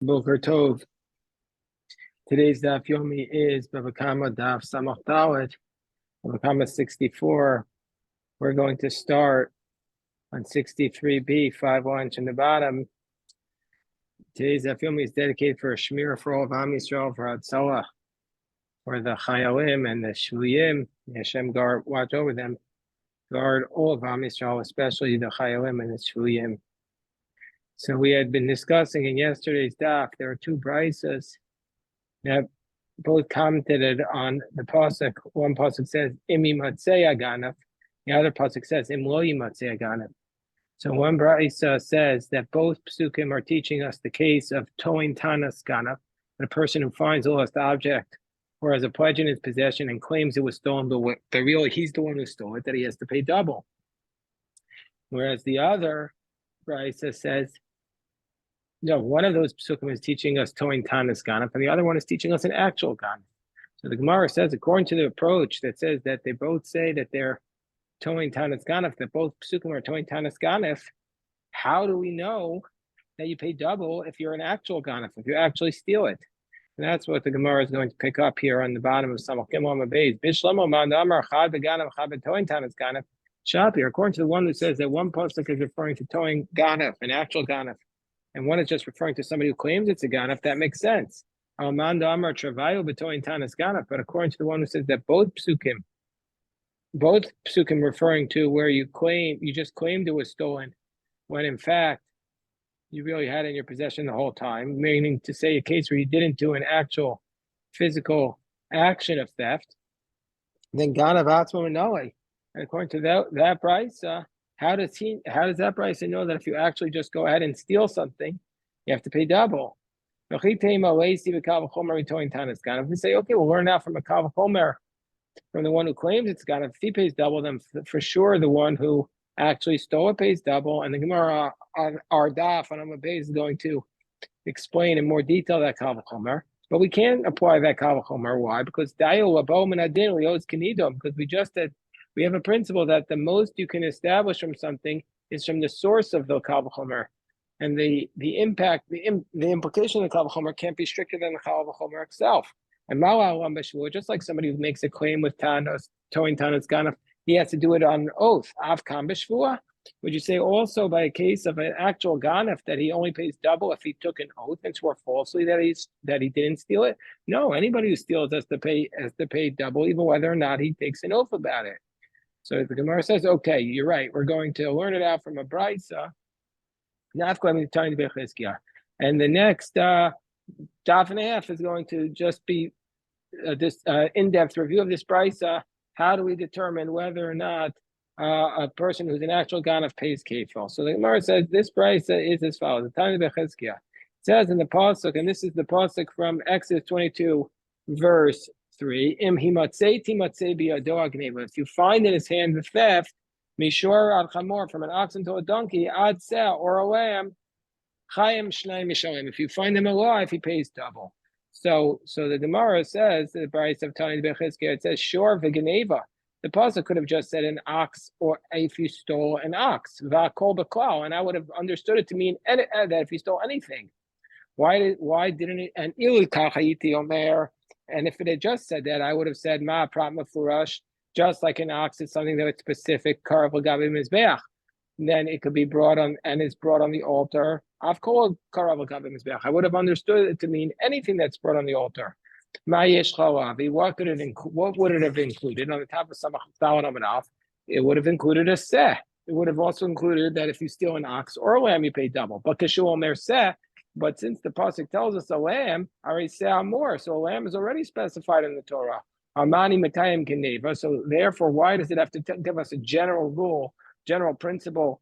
Boker Tov. Today's daf yomi is Bava Kamma daf Samach Dalet, Bava Kamma 64. We're going to start on 63b, 5 lines from the bottom. Today's daf yomi is dedicated for a shmira for all of Am Yisrael, for Hatzalah, for the Chayalim and the Shvuyim. Hashem guard, watch over them, guard all of Am Yisrael, especially the Chayalim and the Shvuyim. So we had been discussing in yesterday's daf, there are two braysos that both commented on the pasuk. One pasuk says "Imi matzei aganaf," the other pasuk says "Im lo yimatzei aganaf." So one brayso says that both psukim are teaching us the case of towing tanas ganaf, a person who finds a lost object or has a pledge in his possession and claims it was stolen, but really he's the one who stole it, that he has to pay double. Whereas the other brayso says, no, one of those psukim is teaching us towing tanas ganaf, and the other one is teaching us an actual ganaf. So the Gemara says, according to the approach that says that they both say that they're towing tanas ganaf, that both psukim are towing tanas ganaf, how do we know that you pay double if you're an actual ganaf, if you actually steal it? And that's what the Gemara is going to pick up here on the bottom of Samach Gimel Beis. Bishlamo Mandamar Chad Beganaf Chad Betowing Tanas Ganaf. Shapir, according to the one who says that one pasuk is referring to towing ganaf, an actual ganaf, and one is just referring to somebody who claims it's a ganaf, that makes sense. But according to the one who says that both psukim referring to where you just claimed it was stolen, when in fact you really had it in your possession the whole time, meaning to say a case where you didn't do an actual physical action of theft, then ganav atzmo minole. And according to that brayso, how does that brayso know that if you actually just go ahead and steal something, you have to pay double? If we say, okay, we'll learn that from a Kal V'chomer, from the one who claims it's ganaf. If he pays double, then for sure the one who actually stole it pays double. And the Gemara on our daf on Amud Beis is going to explain in more detail that Kal V'chomer. But we can't apply that Kal V'chomer. Why? Because we have a principle that the most you can establish from something is from the source of the Kal V'chomer. And the impact, the implication of the Kal V'chomer can't be stricter than the Kal V'chomer itself. And just like somebody who makes a claim with tanos, towing tanas ganaf, he has to do it on an oath. Avkam b'shvua. Would you say also by a case of an actual ganaf that he only pays double if he took an oath and swore falsely that he didn't steal it? No, anybody who steals has to pay double, even whether or not he takes an oath about it. So the Gemara says, okay, you're right. We're going to learn it out from a brayso. And the next daf and a half is going to just be this in-depth review of this brayso. How do we determine whether or not a person who's an actual ganaf pays kefil? So the Gemara says this brayso is as follows. The Tanya Bechizkiah says in the pasuk, and this is the pasuk from Exodus 22, verse 3. If you find in his hand the theft, mishor ad chamor, from an oxen to a donkey, ad seh, or a lamb, chayim shnei mishalim. If you find him alive, he pays double. So the Gemara says, the brayso of Tanya Bechizkiah, it says shor v'geneva. The pasuk could have just said an ox, or if you stole an ox, v'akol b'klal, and I would have understood it to mean that if you stole anything. Why didn't it? And ilu kachayiti omer. And if it had just said that, I would have said ma prat mafurash, just like an ox is something that is specific, karav l'gabi mizbeach. Then it could be brought on, and it's brought on the altar. I've called karav l'gabi mizbeach. I would have understood it to mean anything that's brought on the altar. Ma'yesh chalavi. What would it have included on the top of Samach Dalet Amud Aleph? It would have included a seh. It would have also included that if you steal an ox or a lamb, you pay double. But kashu omer seh. But since the pasuk tells us a lamb, already say more, so a lamb is already specified in the Torah. Amani Matayim Keneva. So therefore, why does it have to give us a general rule, general principle,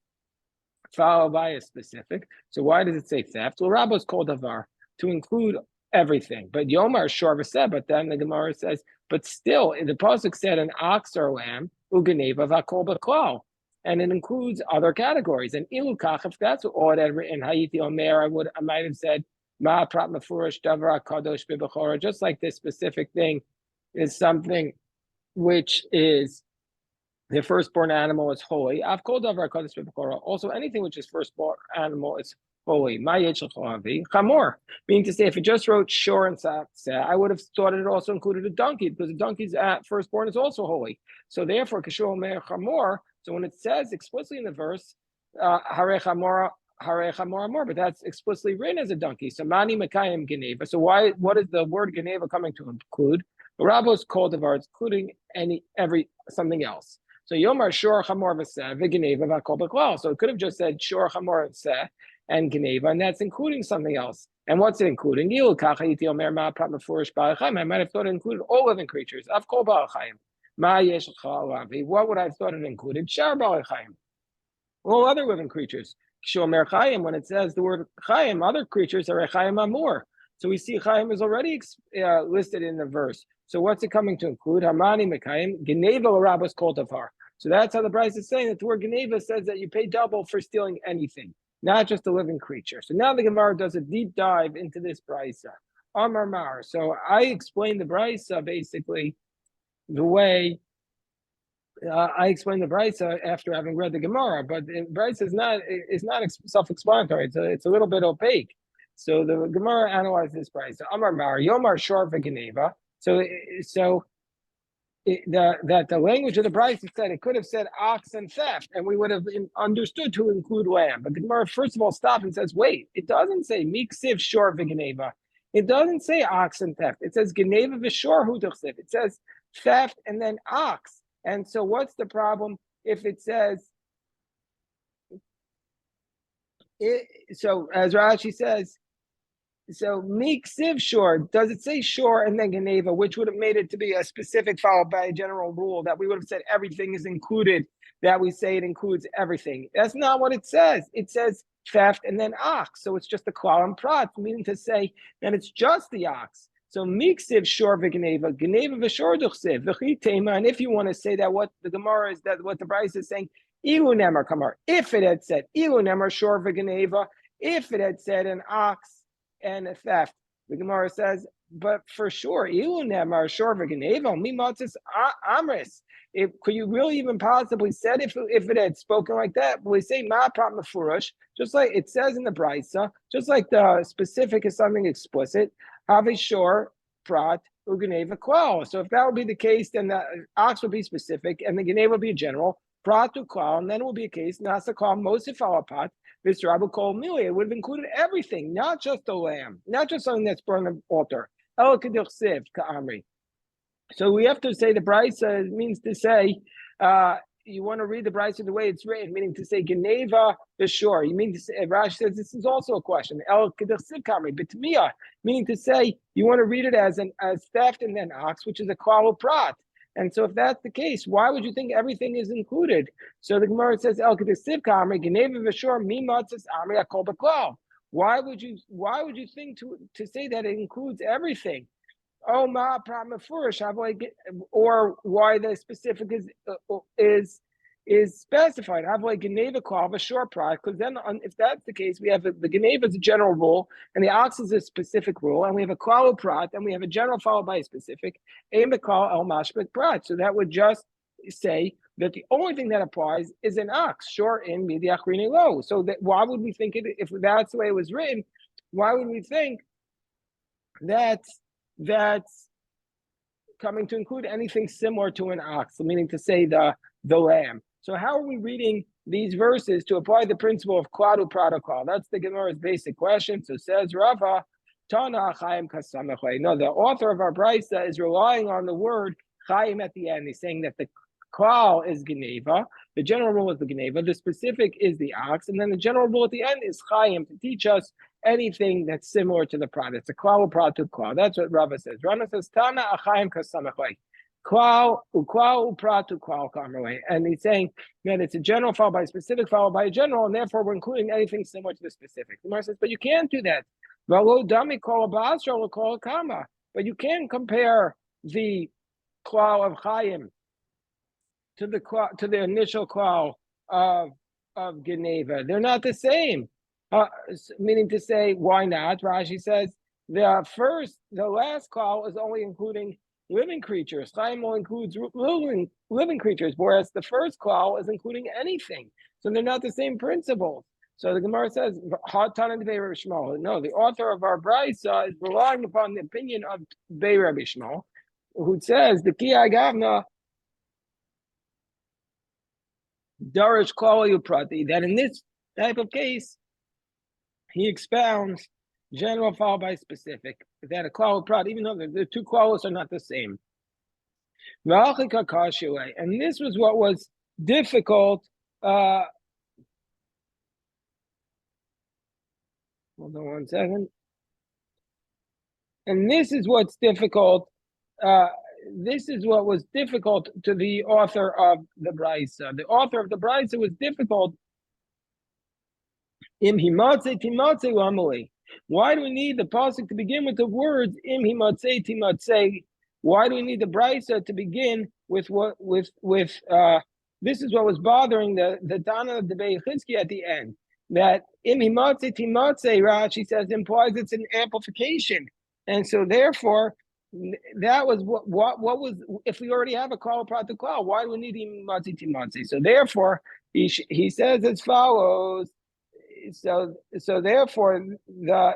followed by a specific? So why does it say theft? Well, Rabbos called davar to include everything. But Yomar Shor v'seh. But then the Gemara says, but still, the pasuk said an ox or a lamb, ugeneva v'akol b'klal. And it includes other categories. And ilukach, if that's all it had written, Hayiti Omer, I might have said, Ma prat mafurish davar kadosh b'bechora, just like this specific thing is something which is the firstborn animal is holy. I've called davar kadosh b'bechora. Also, anything which is firstborn animal is holy. My chamor, meaning to say, if it just wrote shor and seh, I would have thought it also included a donkey because the donkey's firstborn is also holy. So therefore, kashor mer chamor. So when it says explicitly in the verse, hare chamor, hare chamor amor, but that's explicitly written as a donkey. So mani mekayim geneva. So why? What is the word geneva coming to include? Rabos called the words, including every something else. So Yomar Shor Chamor V'Seh V'Geneva V'Kol B'Klal. So it could have just said Shor Chamor V'Seh and Geneva, and that's including something else. And what's it including? I might have thought it included all living creatures. What would I have thought it included? Shar Ba'al all other living creatures. When it says the word Chaim, other creatures are Chaim Amor. So we see Chaim is already listed in the verse. So what's it coming to include? Hamani Mekayim, Geneva Rabbos Koltafar. So that's how the Bryce is saying that the word Geneva says that you pay double for stealing anything, not just a living creature. So now the Gemara does a deep dive into this Bryce. Amar Mar. So I explained the Bryce basically the way I explained the Brisa after having read the Gemara, but the Brisa is not self-explanatory. It's a little bit opaque. So the Gemara analyzed this Brisa. Amar Mar Yomar Shor v'Geneva. That the language of the Brisa said it could have said ox and theft, and we would have understood to include lamb. But the Gemara first of all stops and says, wait, it doesn't say miksiv Shor v'Geneva. It doesn't say ox and theft. It says Geneva v'Shor hu d'chsiv. It says theft and then ox. And so what's the problem if it says, so as Rashi says, so miksiv shor, does it say shor and then Geneva, which would have made it to be a specific followed by a general rule that we would have said everything is included, that we say it includes everything. That's not what it says. It says theft and then ox. So it's just a klal and prat, meaning to say that it's just the ox. So miksiv shor v'geneva, geneva v'shor duchsiv v'chitema. And if you want to say that what the Gemara is, that what the Bryce is saying, ilu nemar kamar. If it had said ilu nemar shor v'geneva, if it had said an ox and a theft, the Gemara says, but for sure, ilu nemar shor v'geneva mimatzis amris. Could you really even possibly said if it had spoken like that? We say ma prat mefurash, just like it says in the Brisa, just like the specific is something explicit. Havishor prat ugeneva klal. So if that would be the case, then the ox would be specific and the geneva would be general. Prat klal, and then it will be a case nasa klal mosif alapat. This rabbi called mili. It would have included everything, not just the lamb, not just something that's burned on the altar. El kedilsiv ka'amri. So we have to say the Brisa means to say, you want to read the Brisa the way it's written, meaning to say Geneva the shore. You mean to say, Rashi says this is also a question. El kedachsiv kamri b'tmiyah, meaning to say you want to read it as theft and then ox, which is a klal prat. And so if that's the case, why would you think everything is included? So the Gemara says El kedachsiv kamri Geneva v'shor mimatzis amri akol b'klal. Why would you think to say that it includes everything? Oh, ma pramafurish, or why the specific is specified. Have like Geneva klal v'shor prat, because then if that's the case, we have the Geneva is a general rule, and the ox is a specific rule, and we have a klal prat, and we have a general followed by a specific. Aim klal el mashbet prat. So that would just say that the only thing that applies is an ox, shor in midiachrini lo. So that why would we think it if that's the way it was written? Why would we think that's coming to include anything similar to an ox, meaning to say the lamb? So how are we reading these verses to apply the principle of kladu protocol? That's the Gemara's basic question. So says Rava, Tana Chaim Kasamechei. No, the author of our Brisa is relying on the word Chaim at the end. He's saying that the klal is Geneva, the general rule is the Geneva, the specific is the ox, and then the general rule at the end is Chaim to teach us anything that's similar to the prat. It's a klal prat to klal. That's what Rava says. Rava says Tana Chaim Kasamechei. Klal prat to klal kamerway, and he's saying that it's a general followed by a specific followed by a general, and therefore we're including anything similar to the specific. The Gemara says, but you can't do that. But you can compare the klal of Chaim to the initial klal of Geneva. They're not the same. Meaning to say, why not? Rashi says the last klal is only including living creatures. Chaim will includes living creatures, whereas the first klal is including anything. So they're not the same principles. So the Gemara says, no, the author of our Brisa is relying upon the opinion of Bei Rabbi Shmuel, who says the Ki Agavna Darish Klal Prati, that in this type of case, he expounds general followed by specific, that a Klal Prati, even though the two klalos are not the same. And this was what was difficult. Hold on 1 second. And this is what's difficult. This is what was difficult to the author of the Brisa. The author of the Brisa was difficult. Im himatze timatze lamali. Why do we need the pasuk to begin with the words im himatze timatze? Why do we need the Brisa to begin with what this is what was bothering the Tana of the Bei Chizki at the end. That im himatze timatze, Rashi says, implies it's an amplification, and so therefore that was what was, if we already have a klal prat to klal, why do we need im himatze timatze? So therefore he says as follows. So therefore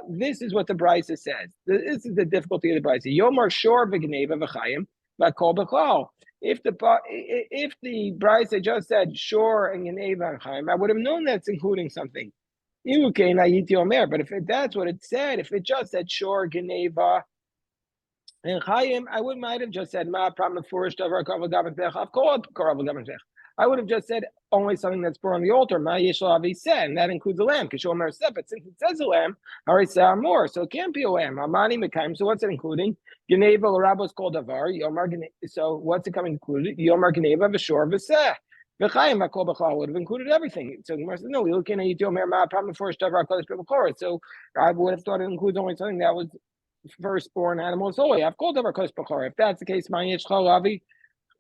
this is what the Brisa says. This is the difficulty of the Brisa. Yomar shor v'gneva v'chayim v'kol b'klal. If the Brisa just said shor and gneva and chayim, I would have known that's including something. But if that's what it said, if it just said shor, gneva, and chayim, I might have just said ma pram furish davar karav gavan I've called karav gavan I would have just said only something that's brought on the altar. Ma yishal avi said, and that includes a lamb. Kishomer said, but since it says a lamb, harisah more, so it can't be a lamb. Amani mekayim. So what's it including? Geneva l'rabos kol davar. Yomar. So what's it coming included? Yomar geneva v'shor v'seh. V'chayim v'kol b'chal would have included everything. So Gemara says, no, we look in at yomer ma pam first davar kodesh b'chor. So I would have thought it includes only something that was firstborn animals holy. I've called davar kodesh b'chor. If that's the case, ma yishal avi.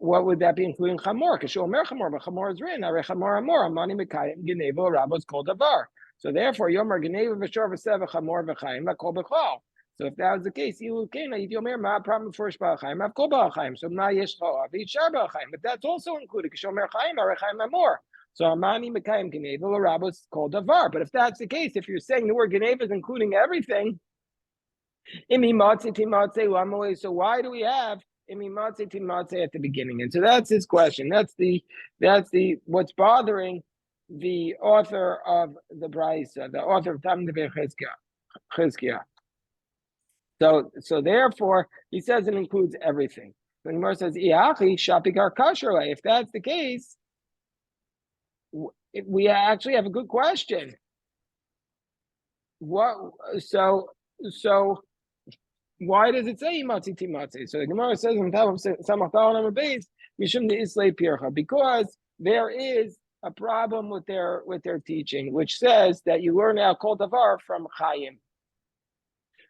What would that be, including chamor? Because shomer chamor, but chamor is written. Are chamor amor amani mekayim geneva rabos kol davar. So therefore, yomer geneva v'shor v'sev chamor v'chayim v'kol b'chal. So if that was the case, you can yomer ma problem first b'chayim v'kol b'chayim. So ma yesh chalav yishar b'chayim, but that's also included. Because shomer chayim are chayim amor. So amani mekayim geneva rabos kol davar. But if that's the case, if you're saying the word geneva is including everything, so why do we have Imimatze timatze at the beginning? And so that's his question. That's the what's bothering the author of the Brisa, the author of Tam Devei Chizkiah. So therefore he says it includes everything. So the Gemara says, "Iachi shapikar kashrle." If that's the case, we actually have a good question. What? So why does it say imatzi timatzi? So the Gemara says on top of Samach Dal number base, Mishum Islay Pircha, because there is a problem with their teaching, which says that you learn al kol davar from Chaim.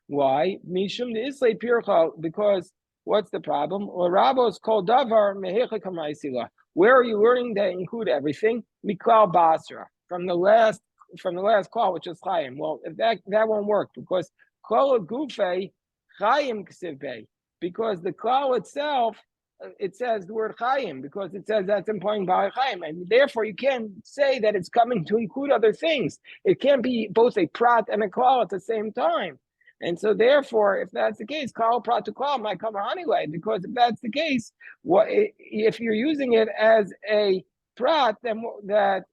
Why? Mishum Islay Pircha, because what's the problem? Or Rabos kol davar mehecha kamaisila. Where are you learning that include everything? Miklal Basra, from the last klal, which is Chaim. Well, if that won't work, because kol gufei Chaim ksivbei, because the klal itself, it says the word Chaim, because it says that's implying Bava Kamma, and therefore you can't say that it's coming to include other things. It can't be both a prat and a klal at the same time. And so therefore, if that's the case, klal prat to klal might come anyway, because if that's the case, if you're using it as a prat, then that,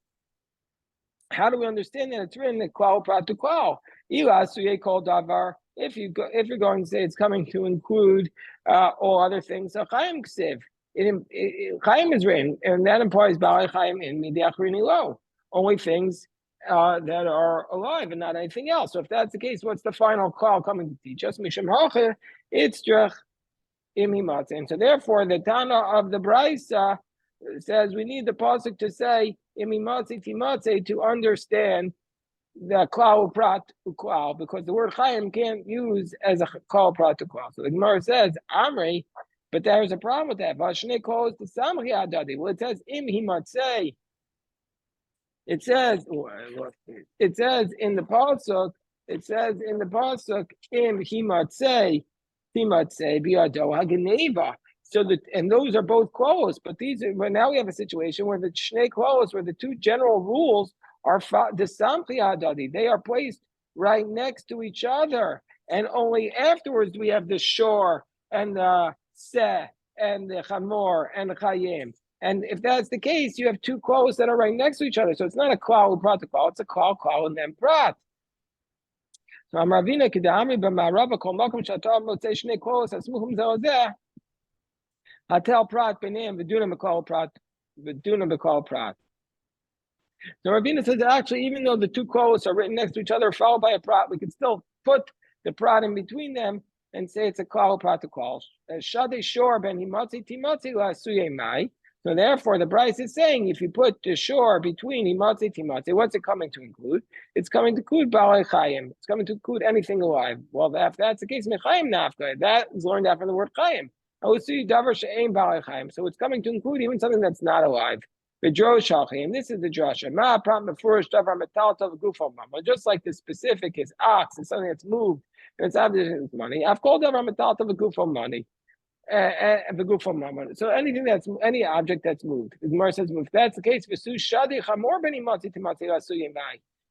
how do we understand that it's written that klal prat to klal? Ila suye kol davar. If you're going to say it's coming to include all other things, so Chaim ksiv, Chaim is written, and that implies Ba'alei Chaim in Midiachrini Lo, only things that are alive and not anything else. So if that's the case, what's the final call coming to teach us? Mishum Hacher, it's Drech Im Himatze. And so therefore, the Tana of the Brisa says we need the pasuk to say Im Himatze Timatze to understand the klal prat uklal, because the word Chaim can't use as a klal prat uklal. So the Gemara says Amri, but there's a problem with that. Vashnei calls the samchi adadi. Well, it says im himatzei. It says in the pasuk. It says in the pasuk im himatzei himatzei biado hageneva. So and those are both klalos, but now we have a situation where the shnei klalos, where the two general rules are they are placed right next to each other, and only afterwards we have the shor and the seh and the chamor and the chayim. And if that's the case, you have two clauses that are right next to each other. So it's not a klal prat to klal, it's a klal and then prat. So Amravina Kedamri b'Marava Kol Makom Shatar Motzei Shnei Klos Asmuchum Zelazeh Hatel Prat Benim V'Duna B'Kol Prat V'Duna B'Kol Prat. So Ravina says that actually, even though the two klos are written next to each other, followed by a prat, we can still put the prat in between them and say it's a klal prat to klal. Shadei shor ben himatzi timatzi la'asuyei mai. So therefore, the Bryce is saying if you put the shor between himatzi timatzi, what's it coming to include? It's coming to include balei chayim. It's coming to include anything alive. Well, if that's the case, mechayim nafka. That is learned out from the word chayim. Davar she'ein balei chayim. So it's coming to include even something that's not alive. And this is the drasha. Just like the specific is ox, it's something that's moved, and it's obviously money. I've called davar metal of a goof of money. So any object that's moved. The Gemara says, if that's the case,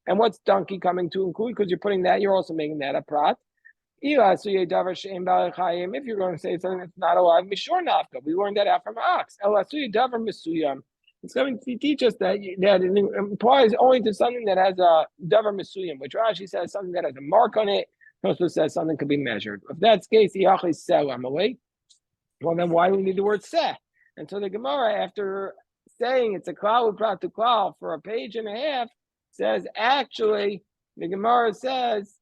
and what's donkey coming to include? Because you're putting that, you're also making that a prat. If you're going to say something that's not alive, we learned that out from ox. It's going to teach us that it implies only to something that has a davar mesuyam, which Rashi says something that has a mark on it. Tosfos says something could be measured. If that's the case, yachli seh amalei. Well, then why do we need the word seh? And so the Gemara, after saying it's a klal prat to klal for a page and a half, says actually the Gemara says,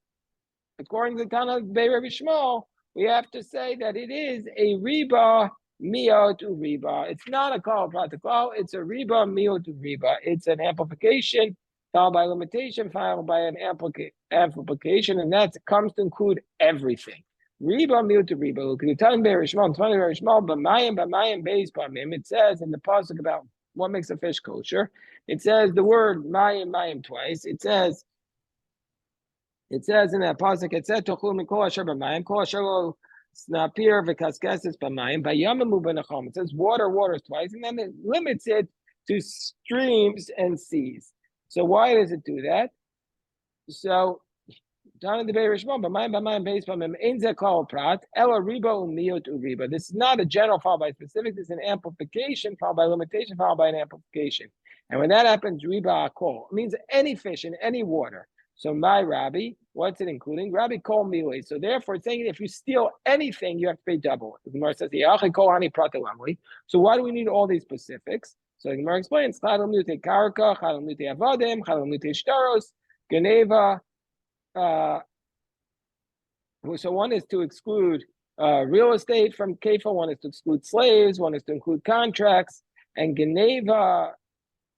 according to the Tana of Bei Rabbi Shmuel, we have to say that it is a riba miot u riba. It's not a klal prat to klal, it's a riba miot u riba. It's an amplification followed by limitation, followed by an amplification, and that comes to include everything. Riba miut to riba. Look at the time Bei Rabbi Shmuel, b'mayim beis pamim. It says in the pasuk about what makes a fish kosher. It says the word mayim twice. It says in that pasuk. It said tochlu mikol asher b'mayim, kol asher lo snapir v'kaskeses b'mayim b'yamamu b'nachom. It says water twice, and then it limits it to streams and seas. So why does it do that? So this is not a general followed by specific. This is an amplification followed by limitation followed by an amplification. And when that happens, riba akol means any fish in any water. So my Rabbi, what's it including? Rabbi kol milei. So therefore, it's saying if you steal anything, you have to pay double. The Gemara says, so why do we need all these specifics? So the Gemara explains, karka, avadim, shtaros, geneva. So one is to exclude real estate from kefa, one is to exclude slaves, one is to include contracts, and geneva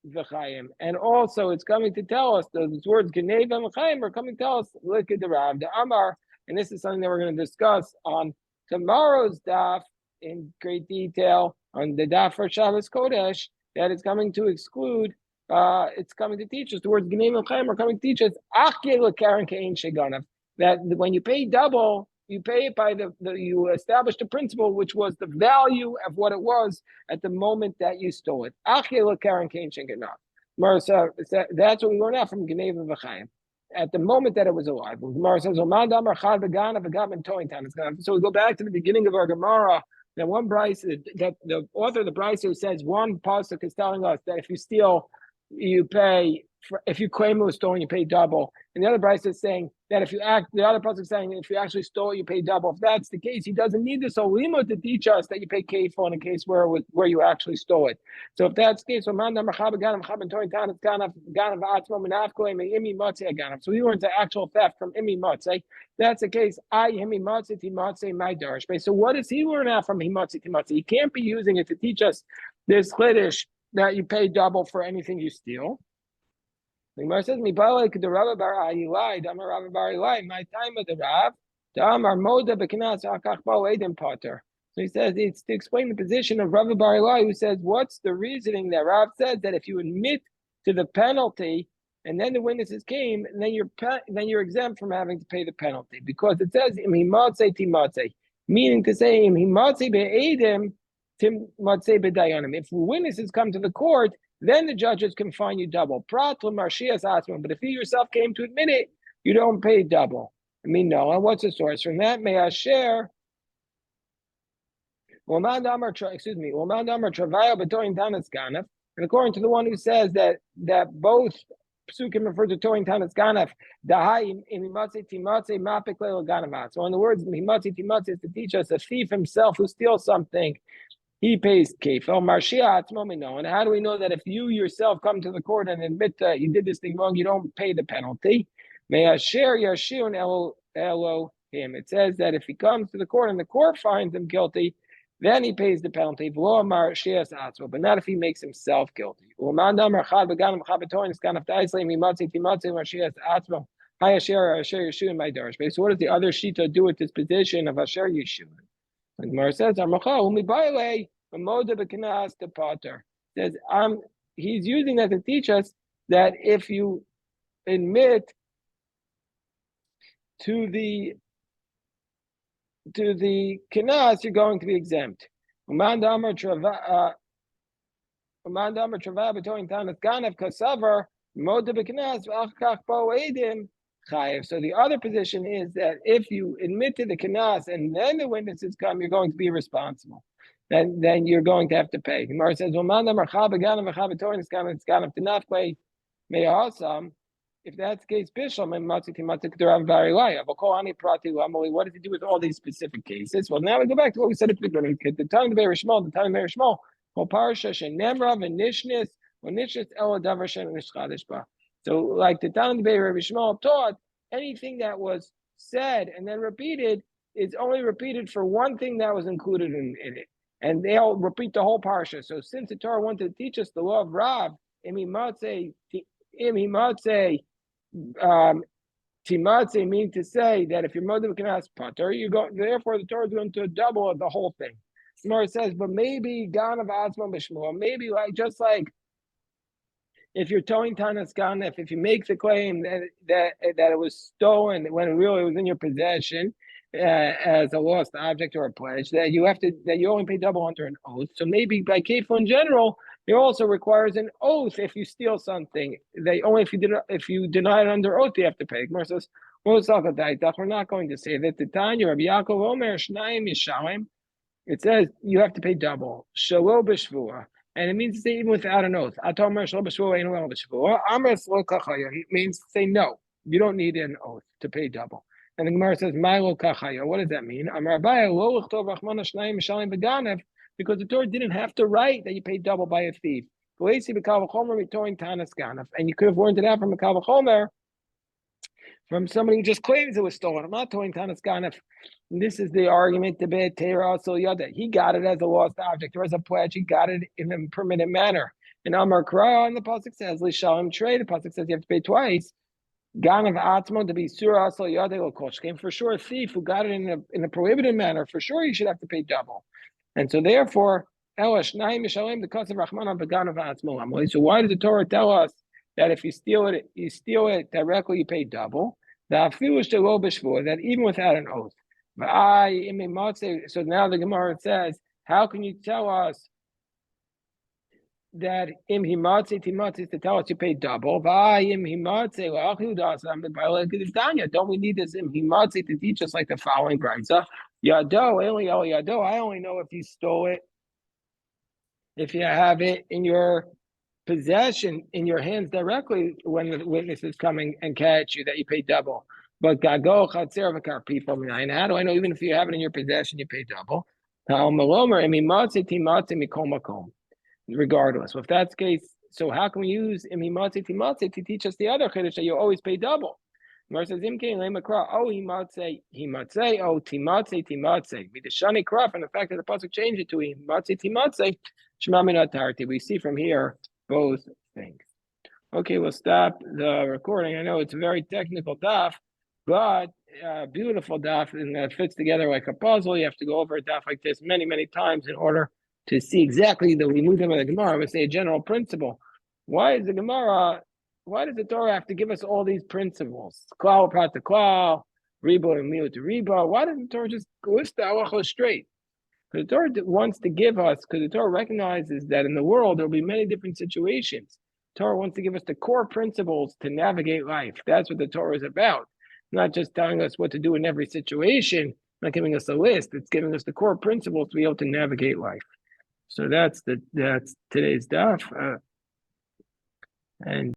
v'chayim. And also it's coming to tell us, those words geneva and v'chayim are coming to tell us, look at the Rav, the Amar, and this is something that we're going to discuss on tomorrow's daf in great detail, on the daf for Shabbos Kodesh, that it's coming to exclude, it's coming to teach us, the words geneva and v'chayim are coming to teach us, that when you pay double, you pay it by you establish the principle, which was the value of what it was at the moment that you stole it. That's what we learn out from Geneva V'chaim. At the moment that it was alive. So we go back to the beginning of our Gemara. That one Bryce, that the author of the Bryce who says one pasuk is telling us that if you steal, you pay. If you claim it was stolen, you pay double. And the other Bryce is saying that the other pasuk is saying if you actually stole it, you pay double. If that's the case, he doesn't need this olima to teach us that you pay kefo in a case where you actually stole it. So if that's the case, so he learns the actual theft from imi matzeh. That's the case. My darsh. So what does he learn out from himatzi timatzi? He can't be using it to teach us this chiddush that you pay double for anything you steal. The Gemara says, "Mi balei the Rav bar Ayilai, Damar Rav bar Ayilai, my time of the Rav, Damar Moda bekinas akach bal edim pater." So he says it's to explain the position of Rav bar Ayilai, who says, "What's the reasoning that Rav says that if you admit to the penalty and then the witnesses came, and then you're exempt from having to pay the penalty because it says im himatzei timatzei, meaning to say im himatzei be'edim tim matzei bedayanim. If witnesses come to the court." then the judges can fine you double. But if you yourself came to admit it, you don't pay double. I mean, no. And what's the source from that? May I share? Excuse me. And according to the one who says that both psukim refer to Torah and Tanas Ganef, so in the words, Mimatzi Timatzi is to teach us a thief himself who steals something, he pays kefil. And how do we know that if you yourself come to the court and admit that you did this thing wrong, you don't pay the penalty? May I share Yashun Elohim? It says that if he comes to the court and the court finds him guilty, then he pays the penalty. But not if he makes himself guilty. So like the Tana what does the other Shita do with this position of Asher Yeshua? And Gemara says, says, he's using that to teach us that if you admit to the kinas, you're going to be exempt. So the other position is that if you admit to the kinas and then the witnesses come, you're going to be responsible. Then you're going to have to pay. Gemara says, if that's the case, what does he do with all these specific cases? Well, now we go back to what we said at the beginning. The time of Be'er Shmuel, so like the Tan Be'er Shmuel taught, anything that was said and then repeated is only repeated for one thing that was included in it. And they'll repeat the whole parsha. So since the Torah wanted to teach us the law of Rav, timatze means to say that if your mother can ask pater, you go. Therefore, the Torah is going to double the whole thing. Gemara says, but maybe Ganav Atzma B'Shmuel, maybe just like if you're towing Tanas Ganef, if you make the claim that it was stolen when really it was in your possession as a lost object or a pledge, that you only pay double under an oath. So maybe by Kefil in general, it also requires an oath if you steal something. If you deny it under oath, you have to pay. Gemara says, we're not going to say that. The Tanya Rabbi Yaakov Omer Shnayim Yishalim. It says you have to pay double. Shalo b'shvua. And it means to say even without an oath. It means to say no. You don't need an oath to pay double. And the Gemara says, what does that mean? Because the Torah didn't have to write that you pay double by a thief. And you could have learned it out from a Kavachomer, from somebody who just claims it was stolen. I'm not towing Tanas Ganef. This is the argument to be Teira Asol Yada. He got it as a lost object or as a pledge. He got it in a permitted manner. And Amar Kra, and the pasuk says, Lishalim Trey. The pasuk says you have to pay twice. Ganav Atzmo to be Surah Asol Yada Koshkim. For sure, a thief who got it in a prohibited manner, for sure you should have to pay double. And so therefore, Elash Naim Mishalim the Kasav Rahman on Beganav Atzmo. So why does the Torah tell us that if you steal it directly, you pay double? That even without an oath. So now the Gemara says, how can you tell us that im himatze timatze to tell us you pay double? Don't we need this im himatze to teach us like the following brayza? Yado, I only know if you stole it, if you have it in your possession, in your hands directly when the witness is coming and catch you, that you pay double. But gago chatzer v'kar people minayin. How do I know even if you have it in your possession, you pay double? Regardless. So if that's the case, so how can we use imimatze timatze to teach us the other chiddush that you always pay double? Gemara says imkein lemakra oh himatze oh timatze midashani kraf, and the fact that the pasuk changed it to himatze timatze shema minatarti. We see from here both things. Okay, we'll stop the recording. I know it's a very technical daf, but beautiful daf, and that fits together like a puzzle. You have to go over a daf like this many, many times in order to see exactly the limudim of the Gemara. We say a general principle. Why does the Torah have to give us all these principles? Klal prat to klal, ribo and miut to ribo. Why doesn't the Torah just list the halachos straight? Because the Torah wants to give us, because the Torah recognizes that in the world there will be many different situations. The Torah wants to give us the core principles to navigate life. That's what the Torah is about. Not just telling us what to do in every situation, not giving us a list. It's giving us the core principles to be able to navigate life. So that's today's daf, and